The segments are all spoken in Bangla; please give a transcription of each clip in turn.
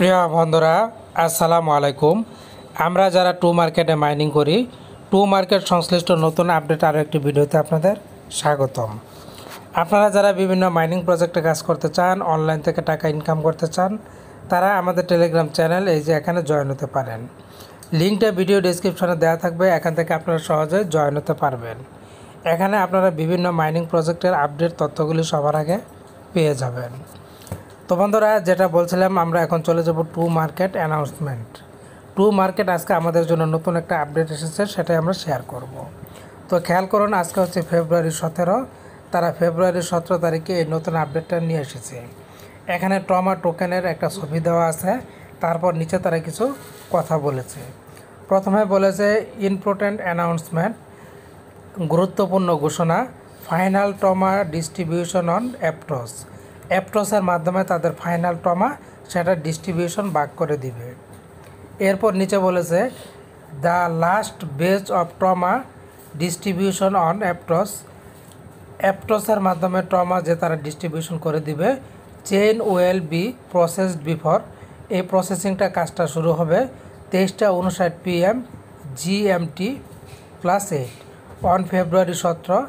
প্রিয় বন্ধুরা, আসসালামু আলাইকুম। আমরা যারা টু মার্কেটে মাইনিং করি, টু মার্কেট সংশ্লিষ্ট নতুন আপডেট আরও একটি ভিডিওতে আপনাদের স্বাগতম। আপনারা যারা বিভিন্ন মাইনিং প্রজেক্টে কাজ করতে চান, অনলাইন থেকে টাকা ইনকাম করতে চান, তারা আমাদের টেলিগ্রাম চ্যানেল এই যে এখানে জয়েন হতে পারেন। লিঙ্কটা ভিডিও ডেসক্রিপশনে দেওয়া থাকবে, এখান থেকে আপনারা সহজে জয়েন হতে পারবেন। এখানে আপনারা বিভিন্ন মাইনিং প্রজেক্টের আপডেট তথ্যগুলি সবার আগে পেয়ে যাবেন। তো বন্ধুরা, যেটা বলছিলাম, আমরা এখন চলে যাব to market announcement. To market আজকে আমাদের জন্য নতুন একটা আপডেট এসেছে, সেটাই আমরা শেয়ার করব। তো খেয়াল করুন, আজকে হচ্ছে ফেব্রুয়ারি 17। তারা ফেব্রুয়ারি 17 তারিখে এই নতুন আপডেটটা নিয়ে এসেছে। এখানে ট্রমা টোকেনের একটা ছবি দেওয়া আছে, তারপর নিচে তারা কিছু কথা বলেছে। প্রথমে বলেছে ইম্পর্ট্যান্ট অ্যানাউন্সমেন্ট, গুরুত্বপূর্ণ ঘোষণা, ফাইনাল ট্রমা ডিস্ট্রিবিউশন অন অ্যাপটস। অ্যাপটসের মাধ্যমে তাদের ফাইনাল ট্রমা সেটা ডিস্ট্রিবিউশন ভাগ করে দিবে। এরপর নিচে বলেছে the last base of trauma distribution on অ্যাপটস। অ্যাপটসের মাধ্যমে ট্রমা যে তারা ডিস্ট্রিবিউশন করে দিবে, chain will be processed before. এই প্রসেসিংটা কাজটা শুরু হবে 23:59 PM GMT +8 অন ফেব্রুয়ারি 17।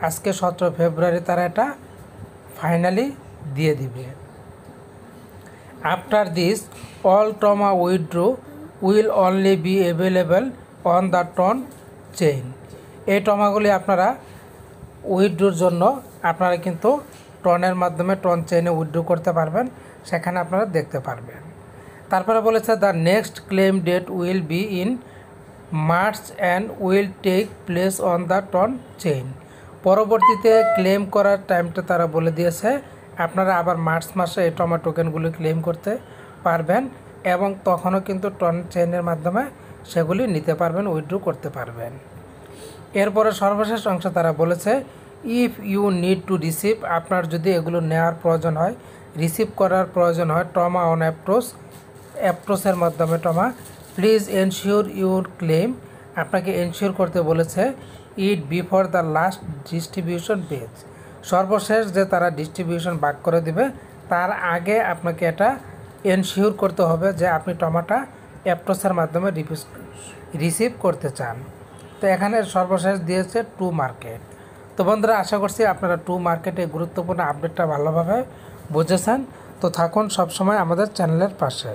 আজকে 17 ফেব্রুয়ারি তারা এটা ফাইনালি দিয়ে দিবে। After this all trauma withdraw will only be available on the Tron chain. এই ট্রমাগুলি আপনারা উইথড্রোর জন্য আপনারা কিন্তু ট্রনের মাধ্যমে ট্রন চেইনে উইথড্র করতে পারবেন, সেখানে আপনারা দেখতে পারবেন। তারপরে বলেছে the next claim date will be in March and will take place on the Tron chain. পরবর্তীতে ক্লেম করার টাইমটা তারা বলে দিয়েছে, আপনারা আবার মার্চ মাসে এই ট্রমা টোকেনগুলি ক্লেম করতে পারবেন এবং তখনও কিন্তু ট্রন চেইনের মাধ্যমে সেগুলি নিতে পারবেন, উইথড্র করতে পারবেন। এরপরে সর্বশেষ অংশ তারা বলেছে if you need to receive, আপনার যদি এগুলো নেওয়ার প্রয়োজন হয়, রিসিভ করার প্রয়োজন হয় ট্রমা অন অ্যাপটসের মাধ্যমে trauma, please ensure your claim. আপনাকে এনশিওর করতে বলেছে ইট before the last distribution page. সর্বশেষ যে তারা ডিস্ট্রিবিউশন ভাগ করে দিবে তার আগে আপনাকে এটা এনশিওর করতে হবে যে আপনি ট্রমাটা অ্যাপটসের মাধ্যমে রিসিভ করতে চান। তো এখানে সর্বশেষ দিয়েছে টু মার্কেট। তো বন্ধুরা, আশা করছি আপনারা টু মার্কেটে গুরুত্বপূর্ণ আপডেটটা ভালোভাবে বুঝেছেন। তো থাকুন সবসময় আমাদের চ্যানেলের পাশে।